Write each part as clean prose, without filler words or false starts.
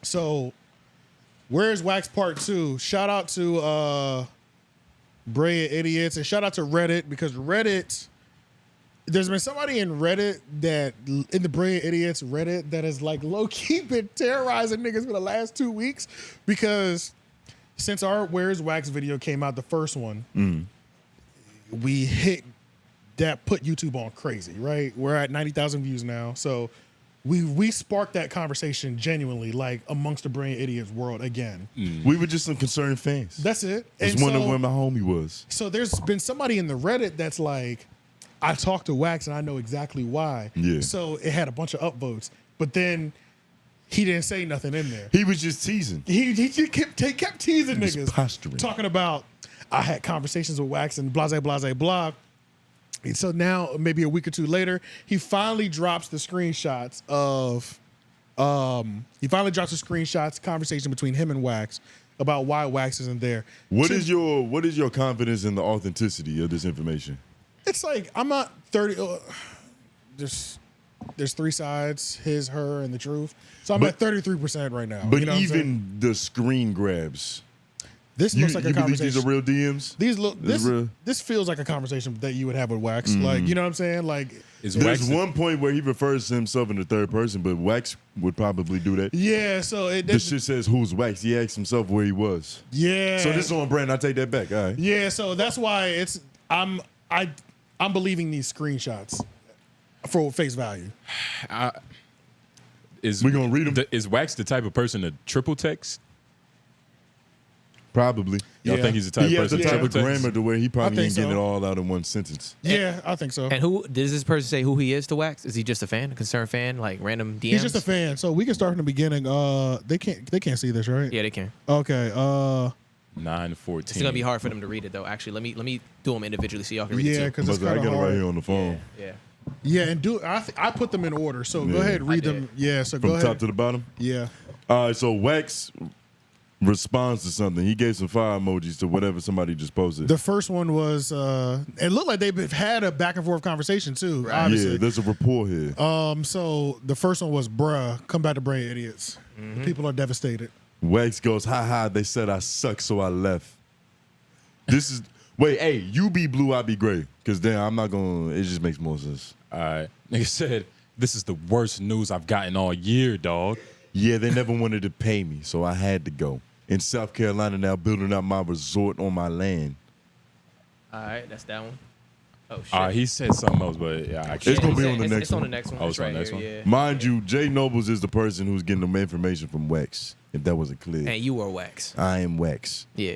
So, where's Wax Part 2? Shout out to Brilliant Idiots and shout out to Reddit because Reddit, there's been somebody in Reddit that, in the Brilliant Idiots Reddit, that has like low-key been terrorizing niggas for the last 2 weeks because since our Where's Wax video came out, the first one, we hit that put YouTube on crazy, right? We're at 90,000 views now. So we sparked that conversation genuinely, like amongst the Brilliant Idiots world again. We were just some concerned fans. That's it. It's wondering where my homie was. So there's been somebody in the Reddit that's like, I talked to Wax and I know exactly why. Yeah. So it had a bunch of upvotes, but then he didn't say nothing in there. He was just teasing. He kept teasing He niggas. was posturing. Talking about, I had conversations with Wax and blah, blah, blah, blah. And so now, maybe a week or two later, he finally drops the screenshots of, conversation between him and Wax about why Wax isn't there. What is your confidence in the authenticity of this information? It's like, I'm not 30, there's 3 sides, his, her, and the truth. So I'm at 33% right now. But you know even the screen grabs. This looks like a conversation. These are real DMs? This feels like a conversation that you would have with Wax. Like, you know what I'm saying? Like, there's one point where he refers to himself in the third person, but Wax would probably do that. Yeah, so this shit says who's Wax. He asked himself where he was. Yeah. So this is on brand. I take that back. All right. Yeah, so that's why I'm believing these screenshots for face value. We gonna read them? Is Wax the type of person to triple text? Probably. Y'all think he's the type of person to to triple type of text? grammar to where he probably ain't getting so. it all out in one sentence. Yeah, I think so. And who does this person say who he is to Wax? Is he just a fan, a concerned fan, like random DMs? He's just a fan. So we can start from the beginning. They can't see this, right? Yeah, they can. Okay. 9:14. It's gonna be hard for them to read it though. Actually, let me do them individually so y'all can read Yeah, it too. because it's I kind got of it right hard. here on the phone. Yeah. Yeah, and I put them in order. So go ahead, read them. Yeah, so go From ahead. top to the bottom? Yeah. All right, so Wax responds to something. He gave some fire emojis to whatever somebody just posted. The first one was, it looked like they've had a back and forth conversation too. Obviously. Yeah, there's a rapport here. So the first one was, bruh, come back to Brain Idiots. People are devastated. Wax goes, ha, they said I suck, so I left. This is, wait, hey, you be blue, I be gray. Because then I'm not going to, it just makes more sense. All right. Nigga said, this is the worst news I've gotten all year, dog. Yeah, they never wanted to pay me, so I had to go. In South Carolina now, building up my resort on my land. All right, that's that one. Oh shit. He said something else, but yeah, I can't. It's going to be on the It's next on one. the next one. Oh, It's it's on right the next here, one? yeah. Mind you, Jay Nobles is the person who's getting the information from Wax, if that wasn't clear. And you are Wax. I am Wax. Yeah.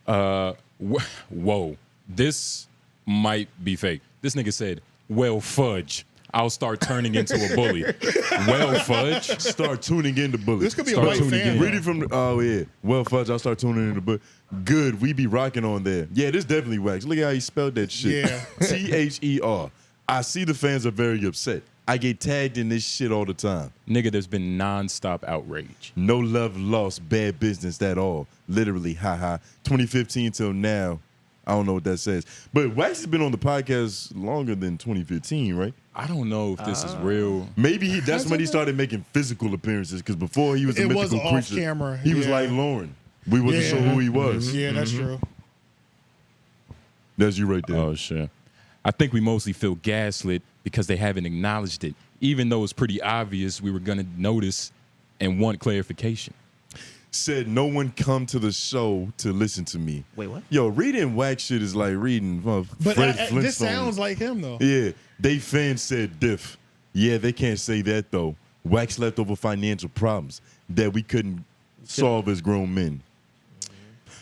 Whoa. This might be fake. This nigga said, well, fudge. I'll start turning into a bully. Well, fudge. Start tuning into bullies. This could be Start a white tuning fan. in. though. Read it from, oh yeah. Well, fudge, I'll start tuning into bullies. Good, we be rocking on there. Yeah, this definitely Wax. Look at how he spelled that shit. Yeah. T-H-E-R. I see the fans are very upset. I get tagged in this shit all the time. Nigga, there's been nonstop outrage. No love lost, bad business at all. Literally, haha. 2015 till now. I don't know what that says. But Wax has been on the podcast longer than 2015, right? I don't know if this is real. Maybe that's when he started making physical appearances, because before he was a It was mythical off creature. camera, He was yeah. like Lauren. We wasn't sure who he was. Yeah, that's true. That's you right there. Oh, shit. I think we mostly feel gaslit because they haven't acknowledged it, even though it's pretty obvious we were going to notice and want clarification. Said no one come to the show to listen to me. Wait, what? Yo, reading Wax shit is like reading But Fred this Flintstone. sounds like him though. Yeah, they fans said diff. Yeah, they can't say that though. Wax left over financial problems that we couldn't solve as grown men.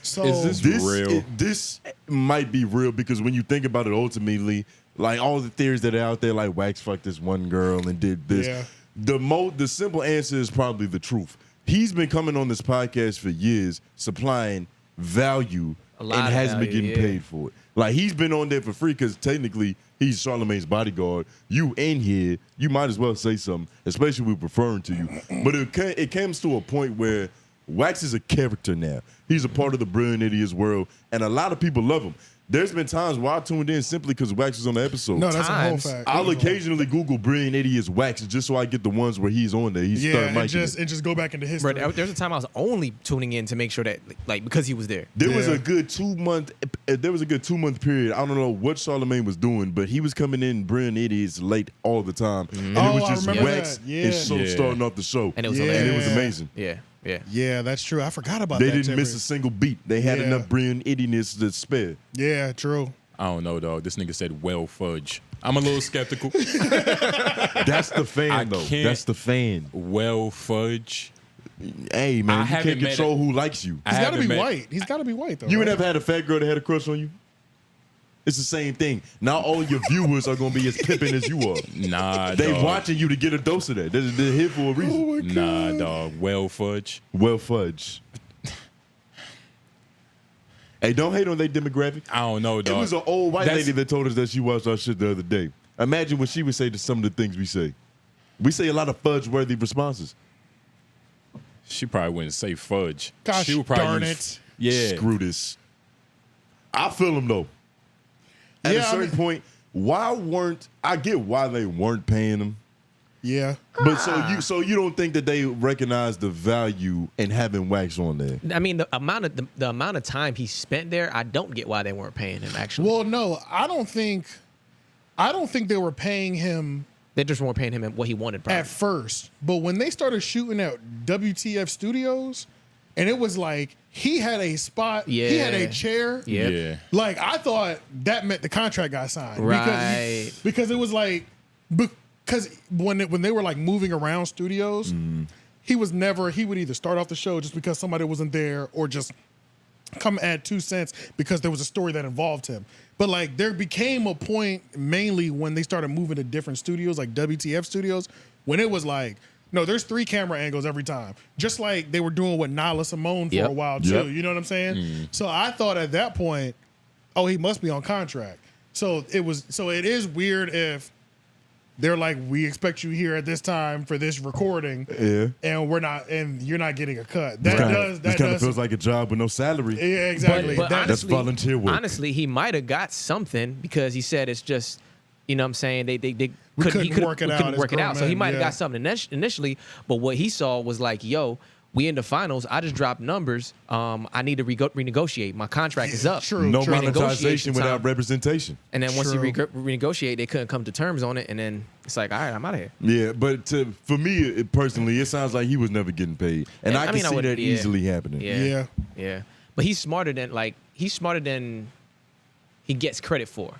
So Is this real? This might be real, because when you think about it, ultimately, like all the theories that are out there, like Wax fucked this one girl and did this. Yeah. The simple answer is probably the truth. He's been coming on this podcast for years, supplying value, A lot and of hasn't been value, getting yeah. paid for it. Like, he's been on there for free because technically he's Charlamagne's bodyguard. You in here, you might as well say something, especially with referring to you. But it comes to a point where Wax is a character now. He's a part of the Brilliant Idiots world, and a lot of people love him. there's been times where I tuned in simply because Wax was on the episode. No, that's Times. a whole fact. I'll occasionally Google Brilliant Idiots Wax just so I get the ones where he's on there. He's Yeah, third and mic. just go back into history. Bro, there's a time I was only tuning in to make sure that, like, because he was there. There was Yeah. a good 2 month. There was a good 2 month period. I don't know what Charlamagne was doing, but he was coming in Brilliant Idiots late all the time, and it Oh, was I just remember Wax that. Yeah. and Schulz Yeah. starting off the show, And it was Yeah. and it was Yeah. amazing. Yeah, yeah. Yeah, that's true. I forgot about They that. didn't miss Timber. a single beat. They had Yeah. enough Brilliant Idiots to spare. Yeah, true. I don't know, dog. This nigga said well fudge. I'm a little skeptical. That's the fan, I though. can't- That's the fan. Well fudge. Hey, I man, you haven't can't met control who likes you. I He's got to haven't be met- white. He's got to be white though. You right? ain't ever had a fat girl that had a crush on you? It's the same thing. Now all your viewers are gonna be as pimping as you are. Nah, They dog. watching you to get a dose of that. They're here for a reason. Oh my God. Nah, dog. Well fudge. Well, fudge. Hey, don't hate on their demographic. I don't know, It dog. was an old white That's- lady that told us that she watched our shit the other day. Imagine what she would say to some of the things we say. We say a lot of fudge-worthy responses. She probably wouldn't say fudge. Gosh she would probably darn use- it. Yeah. Screw this. I feel them though. At Yeah, a I certain mean- point, I get why they weren't paying them. Yeah. But so you don't think that they recognize the value in having Wax on there? I mean, the amount of time he spent there, I don't get why they weren't paying him. Actually, Well, no, I don't think they were paying him they just weren't paying him what he wanted. Probably. at first. But when they started shooting at WTF Studios, and it was like he had a spot, he had a Yeah. chair. Yeah. Yeah. Like I thought that meant the contract got signed. Right. Because it was like because when they were like moving around studios, he would either start off the show just because somebody wasn't there or just come add 2 cents because there was a story that involved him. But like there became a point mainly when they started moving to different studios, like WTF studios, when it was like, no, there's 3 camera angles every time. Just like they were doing with 𝙿𝙾𝚂𝚃 for Yep. a while too. Yep. You know what I'm saying? So I thought at that point, oh, he must be on contract. So it is weird if they're like, we expect you here at this time for this recording, Yeah. and you're not getting a cut. This That kind of does. feels like a job with no salary. Yeah, exactly. But That- That's volunteer work. Honestly, he might have got something because he said it's just, you know what I'm saying, they couldn't work it out couldn't as work it out. So he grown might have men, yeah. got something initially, but what he saw was like, yo, we in the finals. I just dropped numbers. I need to renegotiate. My contract is up. True. No True. monetization Renegotiation without time. representation. And then once he True. renegotiate, they couldn't come to terms on it. And then it's like, all right, I'm out of here. Yeah, but for me personally, it sounds like he was never getting paid, and I can see wouldn't- that yeah. easily happening. Yeah. Yeah. But he's smarter than he gets credit for.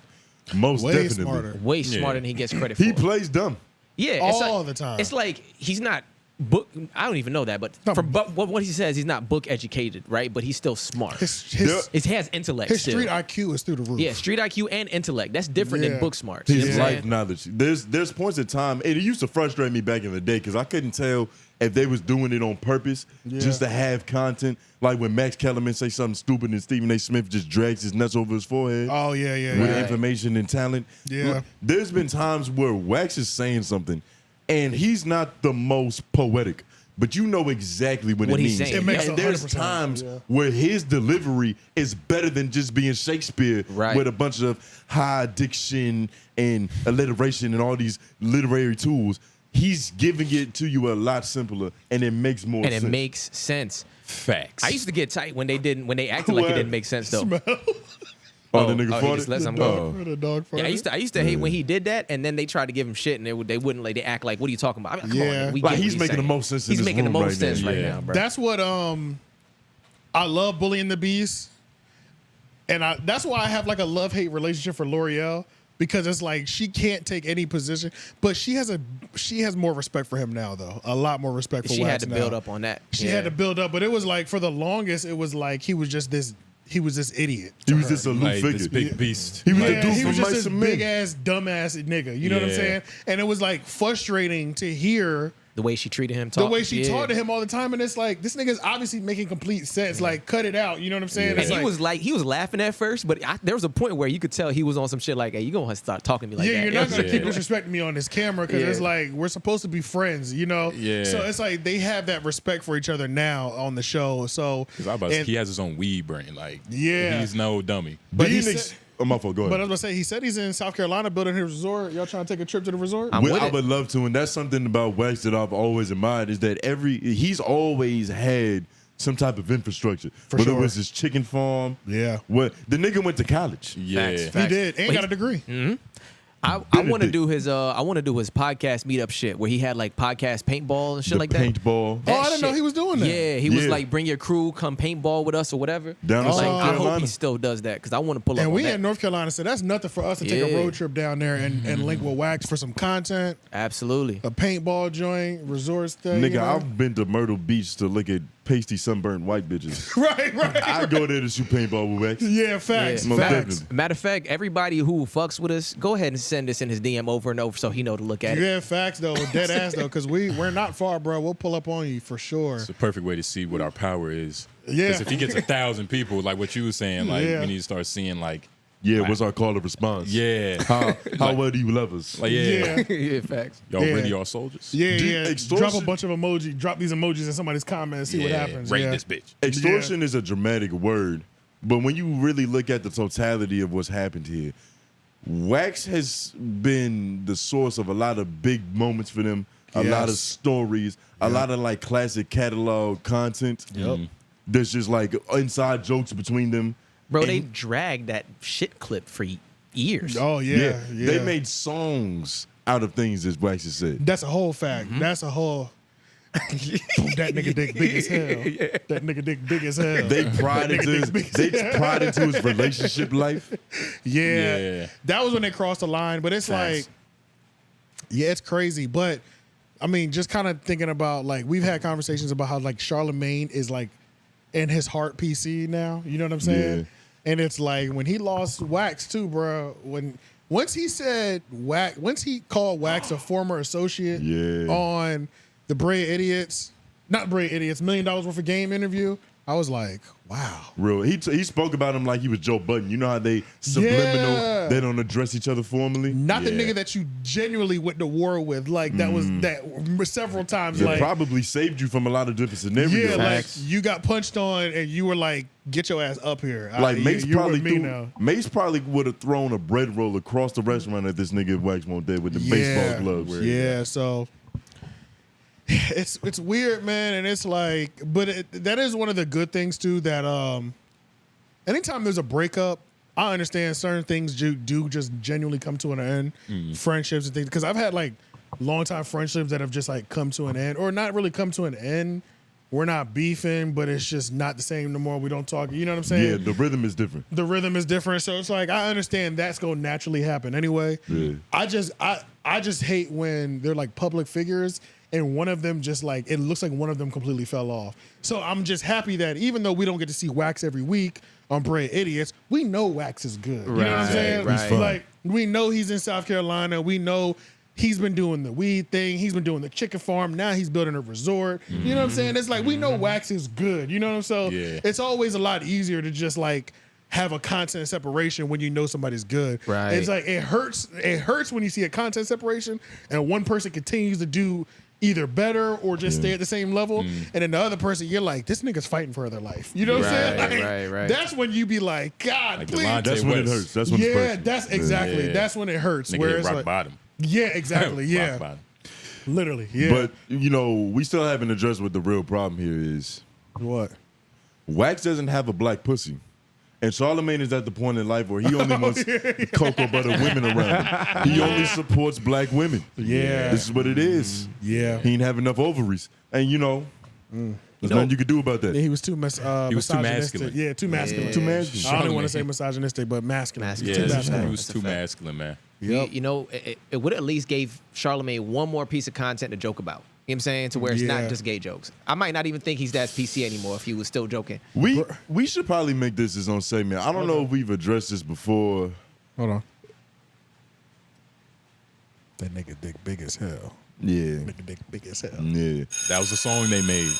Most Way definitely. smarter. Way smarter than he gets credit for. He plays dumb. Yeah, it's All like, the time. It's like he's not book. I don't even know that, but No, but what he says, he's not book educated, right? But he's still smart. His He has intellect. his still. street IQ is through the roof. Yeah, street IQ and intellect. That's different Yeah. than book smarts. You know His what I'm life saying? knowledge. There's points in time. It used to frustrate me back in the day because I couldn't tell if they was doing it on purpose just to have content. Like when Max Kellerman say something stupid and Stephen A. Smith just drags his nuts over his forehead. Oh yeah, yeah, With yeah. information and talent. Yeah. Look, there's been times where Wax is saying something and he's not the most poetic, but you know exactly what What it he's means. saying. It makes And there's 100%, times yeah. where his delivery is better than just being Shakespeare Right. with a bunch of high diction and alliteration and all these literary tools. He's giving it to you a lot simpler and it makes more And sense. it makes sense. Facts. I used to get tight when they acted like it What? didn't make sense though. Oh, the nigga he farted? just let something Oh. go. The dog Yeah, I used to hate when he did that, and then they tried to give him shit, and they wouldn't like. They act like, "What are you talking about?" I mean, come Yeah. on, we Like, get what he's making the saying. most sense in He's this making the room most right now. sense right Yeah. now, bro. That's what I love bullying the beast, and that's why I have like a love-hate relationship for L'Oreal, because it's like she can't take any position, but she has more respect for him now though, a lot more respect for She had Wax to now. build up on that. She had to build up, but it was like for the longest, it was like he was this idiot. He to was her. just a loose like figure. this big beast. He was Yeah, the dude he from was just Mice this and big Men. ass dumbass nigga. You know what I'm Yeah. saying? And it was like frustrating to hear The way she treated him, the way she talked to him all the time, and it's like this nigga's obviously making complete sense. Like, cut it out. You know what I'm saying? Yeah. It's And like, he was laughing at first, but there was a point where you could tell he was on some shit like, "Hey, you gonna start talking to me like yeah, that?" you're not gonna Yeah. keep disrespecting me on this camera because Yeah. it's like we're supposed to be friends, you know? Yeah. So it's like they have that respect for each other now on the show. So Because and- he has his own weed brain. Like, Yeah. he's no dummy. but Being he ex- said, Oh, my fault. Go But I ahead. was gonna say, he said he's in South Carolina building his resort. Y'all trying to take a trip to the resort? I'm with I it. would love to, and that's something about Wax that I've always admired is that he's always had some type of infrastructure. Whether sure. it was his chicken farm. Yeah. What the nigga went to college. Yeah. Facts, He facts. did, and But got a degree. I want to do his podcast meetup shit where he had like podcast paintball and shit The like that. paintball. Oh, I didn't know he was doing that. Yeah, he was Yeah. like, bring your crew, come paintball with us or whatever. Down in like, South I hope Carolina. he still does that because I want to pull up And on we that. in North Carolina, so that's nothing for us to take a Yeah. road trip down there and link with Wax for some content, Absolutely. a paintball joint, resorts thing. Nigga, you know? I've been to Myrtle Beach to look at pasty sunburnt white bitches. right. I go there to shoot paintball with Wax. Yeah, facts. Yeah. Most Facts. definitely. Matter of fact, everybody who fucks with us, go ahead and send this in his DM over and over so he know to look at it. Yeah, facts though, dead ass though, because we're not far, bro. We'll pull up on you for sure. It's the perfect way to see what our power is. Yeah. Because if he gets 1,000 people, like what you were saying, like Yeah. we need to start seeing like, Yeah, what's our call to response? yeah, How well do you love us? like yeah, Yeah, facts. y'all Yeah. really are soldiers. Yeah, Dude, yeah. extortion- Drop a bunch of emoji. Drop these emojis in somebody's comments. See what Yeah, happens. Rate yeah. this bitch. Extortion is a dramatic word, but when you really look at the totality of what's happened here, Wax has been the source of a lot of big moments for them, a lot of Yes. stories, a lot of like classic catalog content. Yep. There's just like inside jokes between them. Bro, they And- dragged that shit clip for years. Oh yeah, yeah. They made songs out of things, as Wax has said. That's a whole fact. That's a whole. That nigga dick big as hell. That nigga dick big as hell. They pried into his relationship life. Yeah. Yeah. That was when they crossed the line. But it's Facts. like, yeah, it's crazy. But I mean, just kind of thinking about like we've had conversations about how like Charlamagne is like in his heart PC now. You know what I'm saying? Yeah. And it's like when he lost Wax too, bro. Once he called Wax a former associate Yeah. on the $1 million worth of game interview, I was like, wow. Real. He spoke about him like he was Joe Budden. You know how they subliminal, Yeah. they don't address each other formally? Not the Yeah. nigga that you genuinely went to war with. Like that was that several times. It Like probably saved you from a lot of different scenarios. yeah, like Facts. you got punched on and you were like, get your ass up here. Like You- Mace you probably with me now. Mace probably would have thrown a bread roll across the restaurant at this nigga Wax won't dead with the baseball gloves. Yeah, so it's weird, man, and it's like, but that is one of the good things too. That anytime there's a breakup, I understand certain things do just genuinely come to an end, friendships and things. Because I've had like longtime friendships that have just like come to an end, or not really come to an end. We're not beefing, but it's just not the same no more. We don't talk. You know what I'm saying? Yeah, the rhythm is different. The rhythm is different, so it's like I understand that's gonna naturally happen anyway. Yeah. I just hate when they're like public figures and one of them just like it looks like one of them completely fell off. So I'm just happy that even though we don't get to see Wax every week on Brilliant Idiots, we know Wax is good. You know what I'm Right, saying? right. He's fun. Like we know he's in South Carolina. We know he's been doing the weed thing. He's been doing the chicken farm. Now he's building a resort. You know what I'm saying? It's like we know Wax is good. You know what I'm saying? So Yeah. it's always a lot easier to just like have a content separation when you know somebody's good. Right. It's like it hurts when you see a content separation and one person continues to do either better or just stay at the same level. And then the other person, you're like, this nigga's fighting for their life. You know what I'm saying? Right, right. That's when you be like, God, Like please. Delonte That's when it West. hurts. That's when it's Yeah, personal. that's exactly. Yeah. That's when it hurts. Nigga Where hit it's rock like, bottom. yeah, exactly. Rock Yeah, bottom. literally. Yeah. But, you know, we still haven't addressed what the real problem here is. what? Wax doesn't have a black pussy. And Charlamagne is at the point in life where he only wants cocoa butter women around him. He only supports black women. Yeah. This is what it is. Yeah. He ain't have enough ovaries. And, you know, there's nothing you can do about that. Yeah, he was too He was too misogynistic. masculine. Yeah, too masculine. Too masculine. I don't want to Charlamagne. say misogynistic, but masculine. Masculine. Too Yeah, masculine. he was That's a too fact. masculine, man. Yep. You know, it would at least gave Charlamagne one more piece of content to joke about. You know what I'm saying? To where it's Yeah. not just gay jokes. I might not even think he's that PC anymore if he was still joking. We should probably make this his own segment. I don't know if we've addressed this before. Hold on. That nigga dick big as hell. Yeah. Nigga dick big as hell. Yeah. That was the song they made.